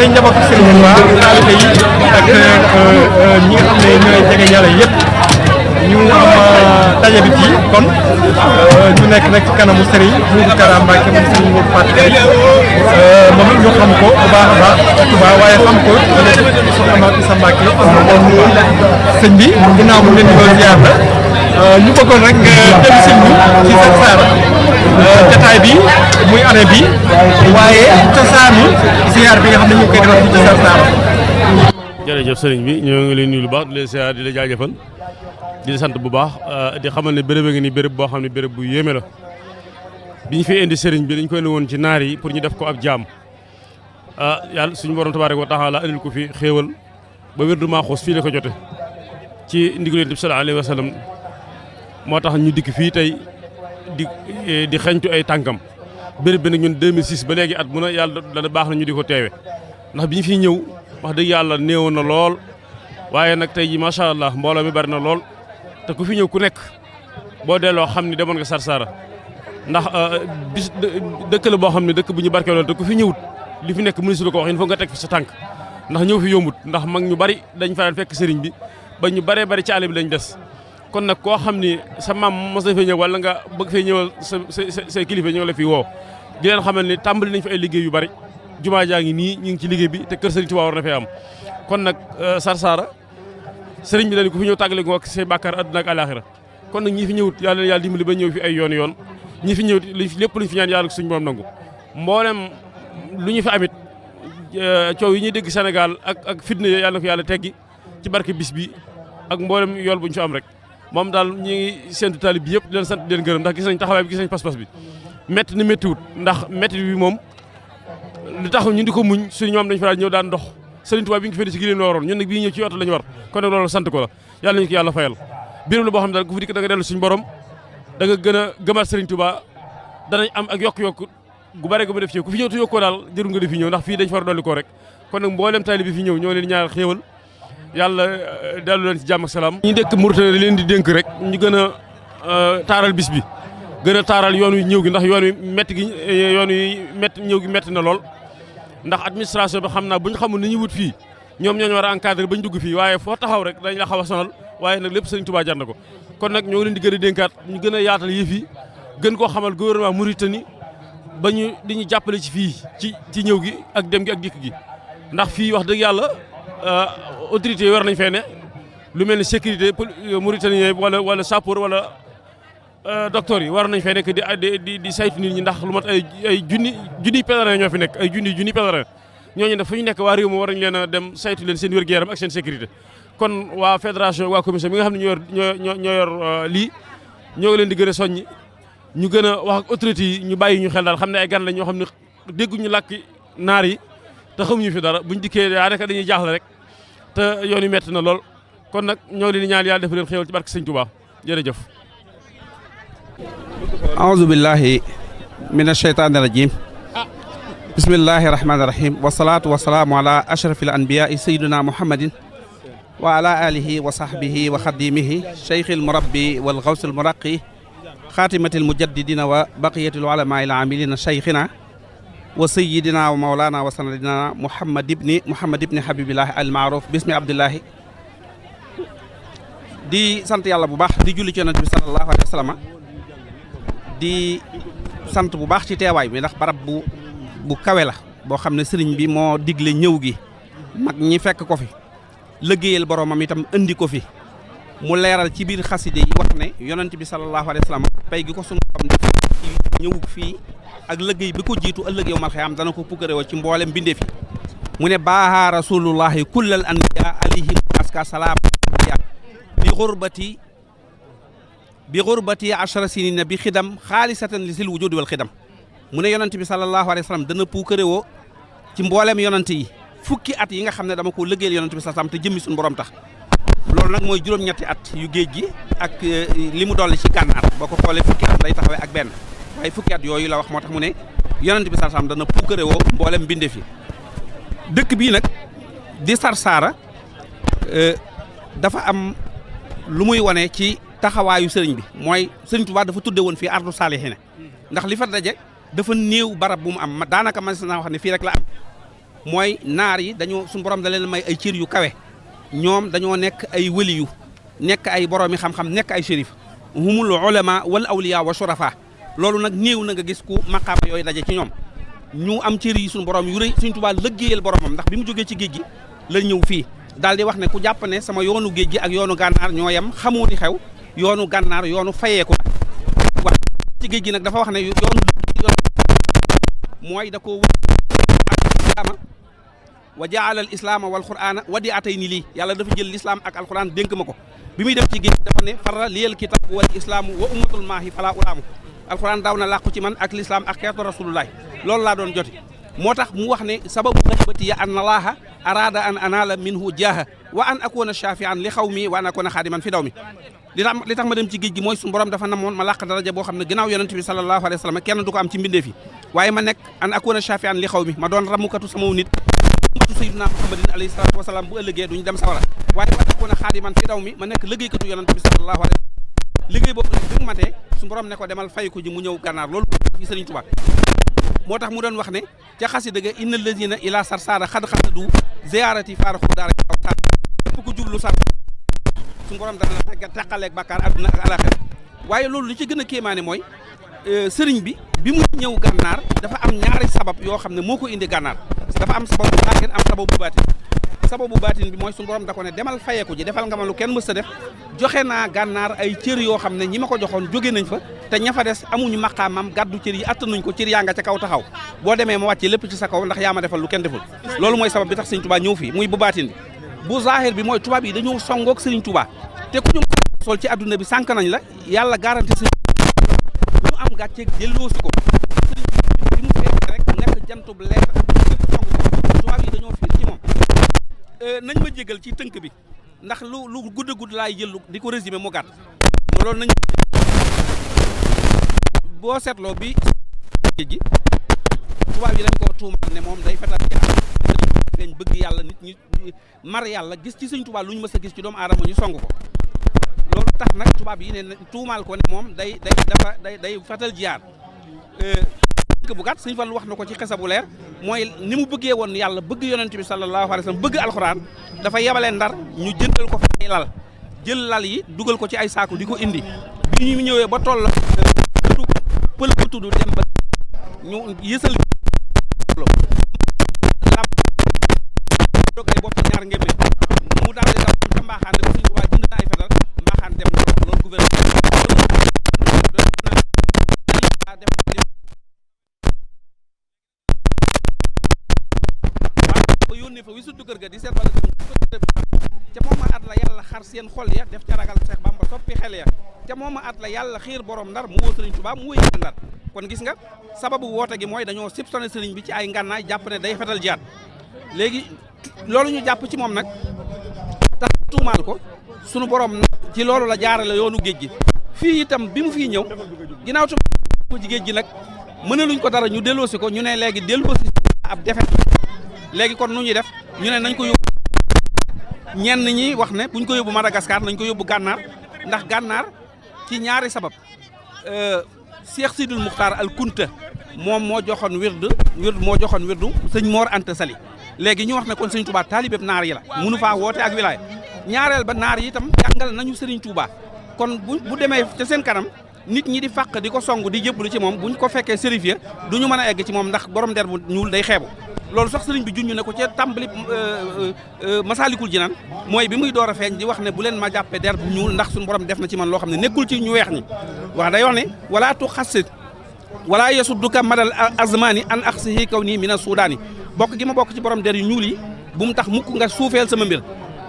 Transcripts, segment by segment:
mooy njabootu Serigne Touba taalibe yi ak ñi nga xam ne ñooy jege yàlla yëpp ñu am daje bi fii kon ñu nekk nag ci kanamu Serigne Modou Kara Mbacké moom Serigne Modou Faty moom it ñu xam ko bu baax a baax Touba waaye xam ko soxna Mame Issa Mbacké sëñ bi ginnaaw mu leen di doon ziar la ñu bëggoon rek nga dellu si ñu ci Sarsara jotaay bi muy année bi waaye cosaanu ziar bi nga xam ne ñu ngi koy defal fii ci Sarsara. jërëjëf sëriñ bi ñoo ngi leen nuyu lu baax di leen ziar di la jaajëfal di la sant bu baax di xamal ne béréb a ngi ni béréb boo xam ne béréb bu yéeme la bi ñu fi indi sëriñ bi dañ koy ne woon ci naar yi pour ñu def ko ab jaam yàlla suñu borom tabaaraka wa taala andil ko fi xéewal ba wérdu Maaxuus fii la ko jote ci ndigal Yonent bi sallallahu alayhi wa sallam moo tax ñu dikk fii tey di xeñtu ay tànkam béréb bi nag ñun 2006 ba léegi at mu ne yàlla dana baax na ñu di ko teewe ndax bi ñu fiy ñëw wax dëgg yàlla néewoon na lool waaye nag tey ji macha allah mbooloo mi bari na lool te ku fi ñëw ku nekk boo delloo xam ni demoon nga Sarsara ndax bis dëkk la boo xam ne dëkk bu ñu barkeeloon te ku fi ñëwut li fi nekk mënu su la ko wax il faut nga teg fi sa tànk ndax ñëw fi yombut ndax mag ñu bari dañ fa fekk sëriñ bi ba ñu baree bari ci àll bi lañ des kon nag koo xam ni sa maam mos na fee ñëw wala nga bëgg fee ñëwal sa kilifa ñoo la fi woo di leen xamal ni tàmbali nañ fi ay liggéey yu bari jumaa jaa ngi nii ñu ngi ci liggéey bi te kër sëriñ Tuubaa war na fee am kon nag Sarsara sëriñ bi dañ ko fi ñëw tàggale ko ak say bàkkaar àdduna ak àlaaxira kon nag ñi fi ñëwut yàlla leen yàlla dimbali ba ñëw fi ay yoon ñi fi ñëwut lépp luñ fi ñaan yàlla suñu borom nangu mboolem lu ñu fi amit coow yi ñuy dégg Sénégal ak fitna yàlla na ko yàlla teggi ci barke bis bi ak mboolem yool bu ñu fi am rek moom daal ñi ngi séntu taalib bi yëpp di leen sant di leen gërëm ndax gis nañ taxawaay bi gis nañ pas-pas bi métti na méttiwut ndax métti bi moom li tax ñu di ko muñ suñu ñoom dañ fa daal ñëw daan dox Serigne Touba bi nga fi fedi ci giléem la waroon ñun nag bii ñëw ci oto la ñu war kon nag loolu sant ko la yàlla nañu ko yàlla fayal biram la boo xam ne daal ku fi dikk da nga dellu suñu borom da nga gën a gëmaat Serigne Touba danañ am ak yokk-yokk gu bare gu ma def ci ku fi ñëw te yokkoo daal jërul nga def fi ñëw ndax fii dañ fa war a dolli koo rek kon nag mboolem taalibe bi fi ñëw ñoo leen ñaanal xéewal yàlla dellu leen ci jàmm ak salaam ñi dëkk Mauritanie leen di dénk rek ñu gën a taaral bis bi gën a taaral yoon wi ñëw gi ndax yoon wi métti ñëw gi métti na lool ndax administration bi xam naa bu ñu xamul ni ñu wut fii ñoom ñoo ñu war a encadrer ba ñu dugg fii waaye foo taxaw rek dañ la xaw a sonal waaye nag lépp Serigne Touba jar na ko kon nag ñoo ngi leen di gën a dénkaat ñu gën a yaatal yëf yi gën koo xamal gouvernement Mauritanie ba ñu di ñu jàppale ci fii ci ñëw gi ak dem gi ak dikk gi ndax fii wax dëgg yàlla autorité yi war nañ fee ne lu mel ni sécurité mauritanien wala sapeur wala docteur yi war nañ fee nekk di saytu nit ñi ndax lu mat ay junni pèlerin ñoo fi nekk ay junni pèlerin ñooñu nag fu ñu nekk waa réew mi war nañ leen a dem saytu leen seen wér-gu-yaram ak seen sécurité kon waa fédération waa commission bi nga xam ne ñoo yor lii ñoo ngi leen di gën a soññi ñu gën a wax ak autorité yi ñu bàyyi ñu xel daal xam ne ay gan la ñoo xam ne dégguñu làkki naar yi te xamuñu fi dara buñ dikkee daanaka dañuy jaaxle rek te yoon yu metti na lool kon nag ñoo leen di ñaan yàlla def leen xéewal ci barke Sëñ Touba jërëjëf. aouzu billahi min asheytaani rajim bismillahi rahmaani rahim wasalaatu wasalaamu ala ashrafil anbiyaai sayyidina muhammadin wa ala alihi wa sahbihi wa xadimihi cheikhil murabbi wal xawsil muraqi xaatimatil mujaddidina wa baqiyatil ulama il amilina cheikhina wa sayidina wa maulana wa sanadina muhammad ibni habibillahi al maaruf bismi abdillahi di sant yàlla bu baax di julli ci yonent bi sallallahu alayhi wa sallam di sant bu baax ci teewaay bi ndax barab bu kawe la boo xam ne sëriñ bi moo digle ñëw gi mag ñi fekk ko fi liggéeyal boromam itam indi ko fi mu leeral ci biir xaside yi wax ne yonent bi sallallahu alayhi wa sallam pay gi ko sunu borom def ci ñëw fii ak liggéey bi ko jiitu ëllëg yow mal xiyaam dana ko pukkarewoo ci mboolem bindee fi mu ne baaha rasulullahi kullal anbiya alayhim aska salaam bi xurbati achara sinina bi xidam xaalisatan li sil wujudi wal xidam mu ne yonent bi sallallahu alayhi wa sallam dana pukkarewoo ci mboolem yonent yi fukki at yi nga xam ne dama ko liggéeyal yonent bi sallallahu alayhi wa sallam te jëmmi suñu borom tax loolu nag mooy juróom-ñetti at yu géej gi ak li mu dolli ci gànnaar boo ko xoolee fukki at day taxawee ak benn waaye fukki at yooyu la wax moo tax mu ne yonent bi sallallahu alayhi wa sallam dana pukkarewoo mboolem mbinde fi dëkk bii nag di Sarsara dafa am lu muy wane ci taxawaayu sëriñ bi mooy sëriñ Tuubaa dafa tudde woon fii ardu saalihiina ndax li fa daje dafa néew barab bu mu am daanaka man naa wax ne fii rek la am mooy naar yi dañoo suñu borom da leen may ay cër yu kawe ñoom dañoo nekk ay wëliyu nekk ay boroomi xam-xam nekk ay shérif humul ulama wal awliya wa shurafa loolu nag néew na nga gis ku maqaama yooyu daje ci ñoom ñu am cër yi suñu borom yu rëy Sëriñ Tuubaa lëggéeyal boromam ndax bi mu jógee ci géej gi la ñëw fii daal di wax ne ku jàpp ne sama yoonu géej gi ak yoonu gànnaar ñoo yem xamoo di xew yoonu gànnaar yoonu fayeeku wax ci géej gi nag dafa wax ne yoonu mooy da ko islaama wa jaala al islaama wal qur'aana wadi atay ni lii yàlla dafa jël l'islam ak alquran dénk ma ko bi muy dem ci géej dafa ne farra liyal kitab wal islaamu wa ummatul maahi fala ulaamu alquran daaw na làqu ci man ak l'islam ak xeetu rasulullahi loolu laa doon joti moo tax mu wax ne sababu xaybati ya an allaha arada an anala minhu jaaha wa an akuna shafian li xaw mi wa an akuna xaadiman fi daw mi li tax ma dem ci géej gi mooy suñu borom dafa namoon ma làq daraja boo xam ne gannaaw yonent bi sallallahu alayhi wa sallam kenn du ko am ci mbindeef yi waaye ma nekk an akuna shafian li xaw mi ma doon ramukatu sama nit ummatu sayyidina muhammadin alayhi salatu wasalaam bu ëllëgee duñu dem sawara waaye wa an akuna xaadiman fi daw mi ma nekk liggéeykatu yonent bi sallallahu alayhi wa sallam liggéey boobu nag bi mu matee suñu borom ne ko demal fay ko ji mu ñëw gànnaar loolu fi Sëriñ Tuubaa moo tax mu doon wax ne ca xasida ga inna lazina ila sarsara xad xasadu ziarati faaraxu daara képp ku jublu sar suñu borom dana la tàqaleeg bàkkaar adduna ak alaxira waaye loolu li ci gën a kéemaane mooy sëriñ bi mu ñëw gànnaar dafa am ñaari sabab yoo xam ne moo ko indi gànnaar dafa am sababu baatin am sababu baatin sababu baatin bi mooy suñu borom da ko ne demal fayeeku ji defal nga ma lu kenn mës a def joxe naa gànnaar ay cër yoo xam ne ñi ma ko joxoon jóge nañ fa te ña fa des amuñu maqaamam gàddu cër yi attanuñ ko cër yaa nga ca kaw taxaw boo demee ma wàcce lépp ci sa kaw ndax yaa ma defal lu kenn deful loolu mooy sabab bi tax Sëriñ Tuubaa ñëw fii muy bu baatin bi bu zahir bi mooy tubaab yi dañoo songoog Sëriñ Tuubaa te ku ñu sol ci adduna bi sànq nañ la yàlla garanti Sëriñ ñu am gàcceeg delloosi ko Sëriñ bi mu fekk rek nekk jantub leer lépp song ko tubaab yi dañoo fiir ci moom nañ ma jégal ci tënk bi ndax lu gudd a gudd laay jël di ko résumé mu gàtt loolu nañ boo seetloo bi géej gi tubaab yi dañ koo tuumal ne moom day fetal feeñ bëgg yàlla nit ñi mar yàlla gis ci Sëriñ Tuubaa lu ñu mës a gis ci doomu aadama ñu song ko loolu tax nag tubaab yi ne tuumaal ko ne moom day fetal jiyaar bu gàtt Sëriñ Fallu wax na ko ci xesa bu leer mooy ni mu bëggee woon yàlla bëgg yonent bi sallallahu alayhi wa sallam bëgg alxuraan dafa yebalee Ndar ñu jëndal ko fa ay lal jël lal yi dugal ko ci ay saaku di ko indi bi ñu ñëwee ba toll pël bu tudd dem ba ñu yësal doog ay bopp ñaar ngémne mu daal di daw ca mbaaxaan ne Sëriñ Tuubaa jënd na ay fetal mbaaxaan dem na loolu gouverneur ba yónnee fa wi suddu kër ga di seet wala ca mooma at la yàlla xar seen xol ya def ca ragal Seex Bamba soppi xel ya ca mooma at la yàlla xiir borom Ndar mu woo Sëriñ Tuubaa mu wéy Ndar kon gis nga sababu woote gi mooy dañoo sipsone sëriñ bi ci ay ngànnaay jàpp ne day fetal jiyaat léegi loolu ñu jàpp ci moom nag tax tuumaal ko sunu borom nag ci loolu la jaarale yoonu géej gi fii itam bi mu fii ñëw ginnaaw tuumaal ko ci géej gi nag mënaluñ ko dara ñu delloosi ko ñu ne léegi delloosi ab defet léegi kon nu ñuy def ñu ne nañ ko yóbbu ñenn ñi wax ne buñ ko yóbbu Madagascar nañ ko yóbbu gànnaar ndax gànnaar ci ñaari sabab Cheikh Sidul Muxtaar al Kunta moom moo joxoon wirdu sëñ Mor Anta Sali léegi ñu wax ne kon Sëriñ Tuubaa taalibeb naar yi la munu faa woote ak wilaaya ñaareel ba naar yi itam jàngal nañu Sëriñ Tuubaa kon bu demee ca seen kanam nit ñi di fàq di ko song di jébbalu ci moom buñ ko fekkee sérifié du ñu mën a egg ci moom ndax borom der bu ñuul day xeebu loolu sax sëriñ bi junñu ne ko ca tàmbali Masaalikul Jinaan mooy bi muy door a feeñ di wax ne bu leen ma jàppe der bu ñuul ndax suñu borom def na ci man loo xam ne nekkul ci ñu weex ñi wax day wax ne wala tu xassit wala yasudduka madal azmani an aksihi kaw nii mina suudaani bokk gi ma bokk ci borom der yu ñuul yi bu mu tax mukk nga suufeel sama mbir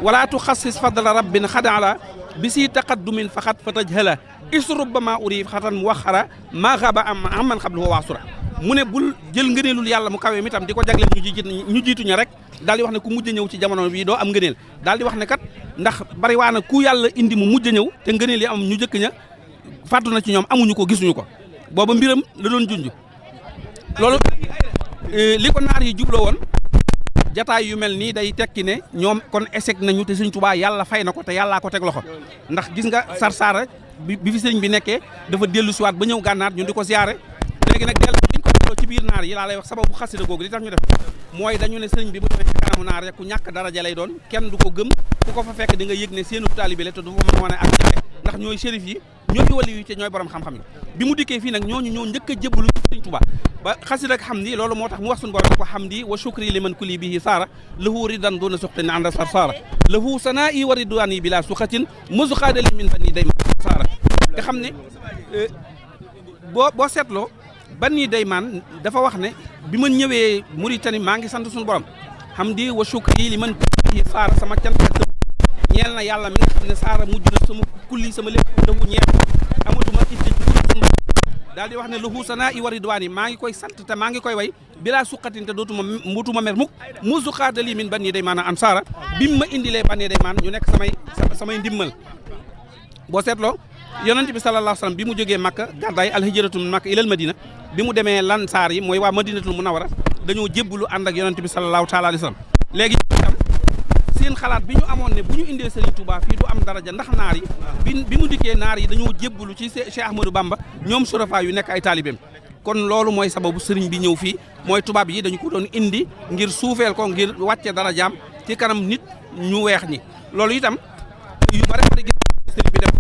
wala tu xassis fadla rabbin xadaala bi si taqaddumin faxat fa tajhala isrubba ma uri xatan mu waxara maa xaba am amman xablu wa waasura mu ne bul jël ngëneelul yàlla mu kawee mi tam di ko jagleel ñu jiituñu rek daal di wax ne ku mujj ñëw ci jamono bi doo am ngëneel daal di wax ne kat ndax bari waa na ku yàlla indi mu mujj ñëw te ngëneel yi am ñu jëkk ña fàttu na ci ñoom amuñu ko gisuñu ko booba mbiram la doon junj loolu li ko naar yi jubloo woon jataay yu mel nii day tekki ne ñoom kon échec nañu te Sëriñ Tuubaa yàlla fay na ko te yàllaa ko teg loxo ndax gis nga Sarsara bi fi sëriñ bi nekkee dafa dellu siwaat ba ñëw gànnaar ñu di ko ziyaare léegi nag dellu biñ ko delloo ci biir naar yi laa lay wax sababu xasida googu li tax ñu def mooy dañu ne sëriñ bi bu demee ci kanamu naar rek ku ñàkk daraja lay doon kenn du ko gëm ku ko fa fekk di nga yëg ne seenu taalibe la te du fa mën a wane ak jaxe ndax ñooy shérif yi ñooy wali yu te ñooy borom xam-xam yi bi mu dikkee fii nag ñooñu ñoo njëkk a jébbalu ci sëriñ Tuubaa ba xasida ak hamdi loolu moo tax mu wax suñu borom ko hamdi wa shukri liman kulli bihi saara lahu ridan duna suxtin anda sar saara lahu sanaa'i wa ridwaani bila suxatin musuxaadali min bani dayma saara nga xam ne boo seetloo Bani Daymaan dafa wax ne bi ma ñëwee Mauritanie maa ngi sant suñu borom hamdi wa shukri li man kulli saara sama cant ak ñeel na yàlla mi nga xam ne saara mujj na sama kulli sama lépp dafu ñeel amatuma itte ci suñu daal di wax ne lahu sanaa'i wa ridwaani maa ngi koy sant te maa ngi koy way bilaa suqatin te mutuma mer mukk musu xaadali min Bani Daymaan an saara bi mu ma indilee Bani Daymaan ñu nekk samay ndimmal boo seetloo yonent bi sallallahu alayhi wa sallam bi mu jógee Makka gàddaay alhijratu min Makka ilal Madina bi mu demee lansaar yi mooy waa Madinatul Munawwara dañoo jébbalu ànd ak yonent bi sallallahu taala alayhi wa sallam léegi itam seen xalaat bi ñu amoon ne bu ñu indee Serigne Touba fii du am daraja ndax naar yi bi mu dikkee naar yi dañoo jébbalu ci Cheikh Ahmadou Bamba ñoom surafa yu nekk ay taalibeem kon loolu mooy sababu Serigne bi ñëw fii mooy tubaab yi dañu ko doon indi ngir suufeel ko ngir wàcce darajaam ci kanam nit ñu weex ñi loolu itam yu bare bari gis Serigne bi def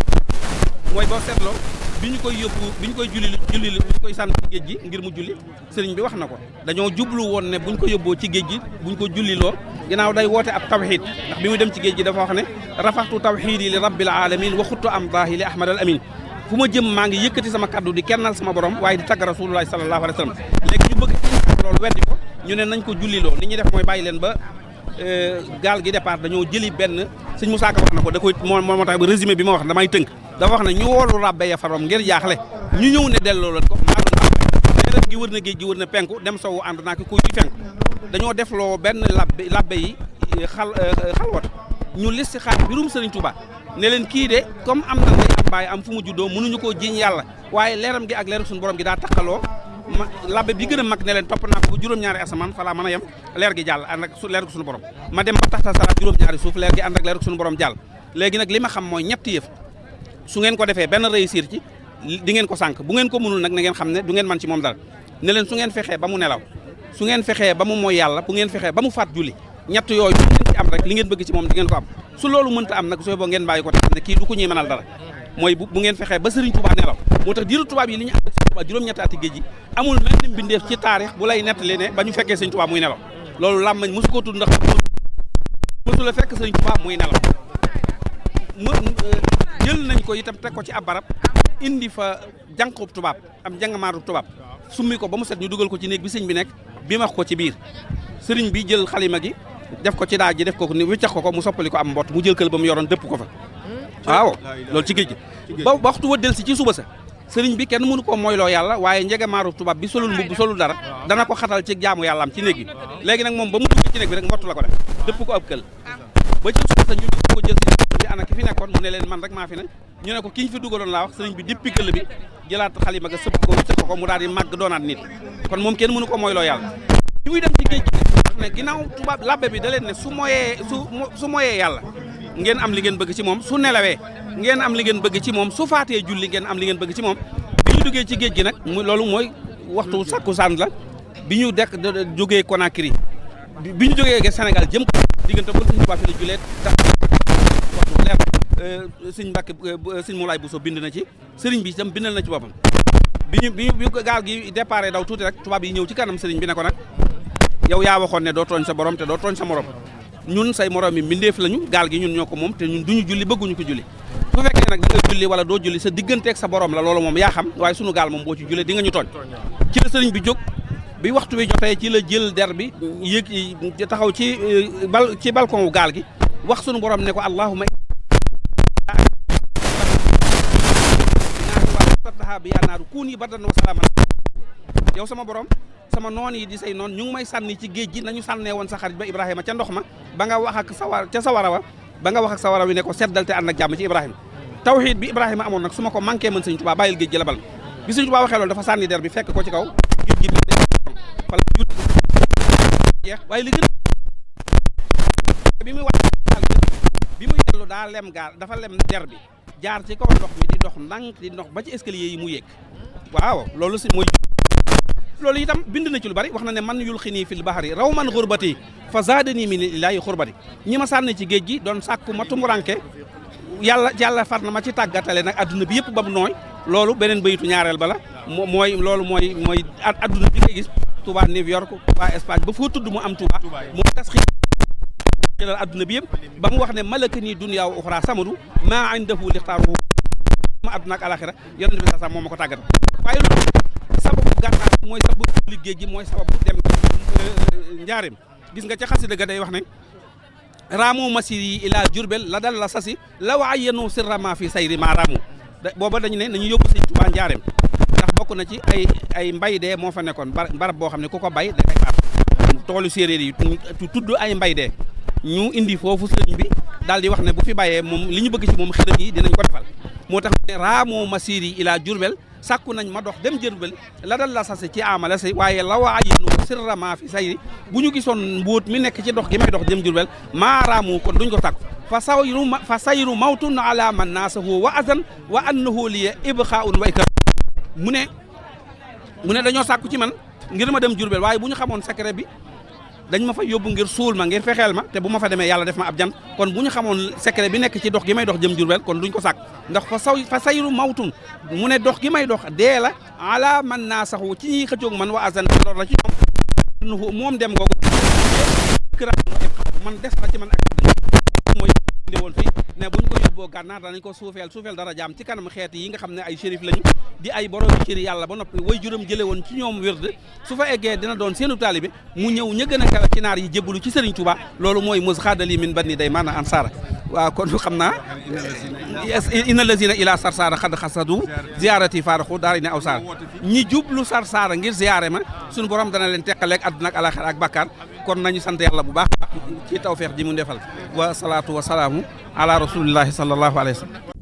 mooy boo seetloo bi ñu koy yóbbu bi ñu koy julli bi ñu koy sànni ci géej gi ngir mu julli sëriñ bi wax na ko dañoo jublu woon ne bu ñu ko yóbboo ci géej gi bu ñu ko julliloo ginnaaw day woote ab tawxiid ndax bi muy dem ci géej gi dafa wax ne rafaxtu tawxiidi li rabbil alamin wa xuttu am daahi li ahmad al amin fu ma jëm maa ngi yëkkati sama kaddu di kennal sama borom waaye di tagg rasulullahi sallallahu alayhi wa sallam léegi ñu bëgg ci loolu weddi ko ñu ne nañ ko julliloo ni ñuy def mooy bàyyi leen ba gaal gi départ dañoo jëli benn sëñ Moussa Ka wax na ko da koy moo tax ba résumé bi ma wax damay tënk dafa wax ne ñu woolu rabbe ya farom ngir jaaxle ñu ñëw ne delloo leen ko maa doon rabbe leeram gi wër na géej gi wër na penku dem sowu ànd naa ki kuy fenku dañoo defloo benn labbe yi xalwat ñu listi xaar birum Serigne Touba ne leen kii de comme am na ndey am baay am fu mu juddoo mënuñu koo jiñ yàlla waaye leeram gi ak leeram suñu borom gi daa takkaloo labbe bi gën a mag ne leen topp naa ko bu juróom-ñaari asamaan falaa mën a yem leer gi jàll ànd ak leer gi suñu borom ma dem ba taxta sara juróom-ñaari suuf leer gi ànd ak leer gi suñu borom jàll léegi nag li ma xam mooy ñetti yëf su ngeen ko defee benn réussir ci di ngeen ko sànq bu ngeen ko mënul nag na ngeen xam ne du ngeen man ci moom dara ne leen su ngeen fexee ba mu nelaw su ngeen fexee ba mu mooy yàlla bu ngeen fexee ba mu faat julli ñett yooyu bu ngeen ci am rek li ngeen bëgg ci moom di ngeen ko am su loolu mënta am nag sooy boo ngeen bàyyi ko te xam ne kii du ko ñuy mënal dara mooy bu ngeen fexee ba Serigne Touba nelaw moo tax diiru tubaab yi li ñu ànd ak Serigne Touba juróom-ñetti ati géej gi amul mel ni mbindeef ci taarix bu lay nettali ne ba ñu fekkee Serigne Touba muy nelaw loolu làmmañ mosu ko tudd ndax mosu la fekk Serigne Touba muy nelaw jël nañ ko itam teg ko ci ab barab indi fa jànqub tubaab am jàngamaaru tubaab summi ko ba mu set ñu dugal ko ci néeg bi sëñ bi nekk bi max ko ci biir sëriñ bi jël xalima gi def ko ci daaj ji def ko ni wiccax ko mu soppali ko am mbott mu jël kël ba mu yoroon dëpp ko fa waaw loolu ci géej gi ba waxtu wa del si ci suba sa sëriñ bi kenn mënu koo mooyloo yàlla waaye njegamaaru tubaab bi solul mbubb solul dara dana ko xatal ci jaamu yàlla am ci néeg bi léegi nag moom ba mu duggee ci néeg bi rek mbott la ko def dëpp ko ab kël ba ci suba sa ñu ko jël si ana ki fi nekkoon mu ne leen man rek maa fi ne ñu ne ko ki ñu fi dugaloon laa wax sëriñ bi dippi këll bi jëlaat xalima ga sëpp ko wiccax ko mu daal di màgg doonaat nit kon moom kenn mënu ko mooyloo yàlla bi muy dem ci géej gi wax ne ginnaaw tubaab labbe bi da leen ne su moyee yàlla ngeen am li ngeen bëgg ci moom su nelawee ngeen am li ngeen bëgg ci moom su faatee julli ngeen am li ngeen bëgg ci moom bi ñu duggee ci géej gi nag loolu mooy waxtu sakkusaan la bi ñu dekk jógee Conakry bi ñu jógee Sénégal jëm ko diggante ba suñu tubaab fi la julee tax waxtu leer sëñ Mbàkke sëñ Moulay Bousso bind na ci sëriñ bi itam bindal na ci boppam bi gaal gi départ daw tuuti rek tubaab yi ñëw ci kanam sëriñ bi ne ko nag yow yaa waxoon ne doo tooñ sa borom te doo tooñ sa morom ñun say morom yi mbindeef lañu gaal gi ñun ñoo ko moom te ñun duñu julli bëgguñu ko julli su fekkee nag da nga julli wala doo julli sa digganteeg sa borom la loolu moom yaa xam waaye sunu gaal moom boo ci jullee di nga ñu tooñ ci la sëriñ bi jóg bi waxtu wi jotee ci la jël der bi yëg taxaw ci balcon wu gaal gi wax sunu borom ne ko allahumma bi yaa naaru kuuni bardan wa salaaman yow sama borom sama noon yi di say noon ñu ngi may sànni ci géej gi nañu sànnee woon sa xarit ba Ibrahima ca ndox ma ba nga wax ak sawara wa ba nga wax ak sawara wi ne ko seddal te ànd ak jàmm ci Ibrahima tawxiid bi Ibrahima amoon nag su ma ko manqué mën Sëñ Tuubaa bàyyil géej gi la bal bi Sëñ Tuubaa waxee loolu dafa sànni der bi fekk ko ci kaw géej gi fala jut jeex waaye li gën bi muy wax bi muy dellu daa lem gaal dafa lem der bi jaar ci kaw ndox mi di dox ndànk di dox ba ci escalier yi mu yéeg waaw loolu si mooy loolu itam bind na ci lu bari wax na ne man yul xinii fil bahari raw man xurbati fa zaadanii min ilaahi xurbati ñi ma sànni ci géej gi doon sàkku ma tumuranke yàlla far na ma ci tàggatale nag adduna bi yëpp ba mu nooy loolu beneen bayitu ñaareel ba la mooy loolu mooy adduna bi ngay gis Touba New York Touba Espagne ba foo tudd mu am Touba moo tas xilal adduna bi yëpp ba mu wax ne malaka nii dunya wa uxra samadu maa indahu lixtaaruhu ma adduna ak alaxira yonent bi sax moom ma ko tàggat waaye loolu sababu gànnaar mooy sababu liggéey gi mooy sababu dem njaareem gis nga ca xasida ga day wax ne raamu masir yi ila jurbel la dal la sasi la waayenu sirrama fi sayri ma raamu booba dañu ne nañu yóbbu sëñ Tuubaa njaareem ndax bokk na ci ay mbay dee moo fa nekkoon barab boo xam ne ku ko bay da ngay faat toolu séeréer yi tudd ay mbay dee ñu indi foofu sëriñ bi daal di wax ne bu fi bàyyee moom li ñu bëgg ci moom xërëm yi dinañ ko defal moo tax ne raamu masir yi ila jurbel sàkku nañ ma dox dem Jurbel la dal la sase ci amala say waaye la waayenu sirrama fi sayri bu ñu gisoon mbóot mi nekk ci dox gi may dox dem Jurbel maaraamu kon duñ ko sàkku fa sayru mawtun ala man naasahu wa azan wa annahu liya ibxaun wa ikram mu ne dañoo sàkku ci man ngir ma dem Jurbel waaye bu ñu xamoon secret bi dañ ma fa yóbbu ngir suul ma ngir fexeel ma te bu ma fa demee yàlla def ma ab jan kon bu ñu xamoon secret bi nekk ci dox gi may dox jëm Jurbel kon duñ ko sàkk ndax fa sayru mawtun mu ne dox gi may dox dee la ala man naa saxu ci ñuy xëccoog man wa azan lor la ci ñoom moom dem googu man des na ci man ak mooy woon fii ne buñ ko yóbboo gànnaar danañ ko suufeel dara jaam ci kanam xeet yi nga xam ne ay shérif lañu di ay borom cëri yàlla ba noppi way juróom jële woon ci ñoom wérd su fa eggee dina doon seenu taalibe mu ñëw ña gën a kawe ci naar yi jébbalu ci Serigne Touba loolu mooy mus xaadali min banni day maana ansara waaw kon xam naa inna lazina ila sarsara xad xasadu ziarati faaraxu daara ne aw saar ñi jublu sarsara ngir ziare ma suñu borom dana leen teqaleeg àdduna ak alaxira ak bàkkaar kon nañu sant yàlla bu baax ci tawfeex ji mu defal wa salaatu wa salaamu ala rasulillahi sallallahu alayhi wa sallam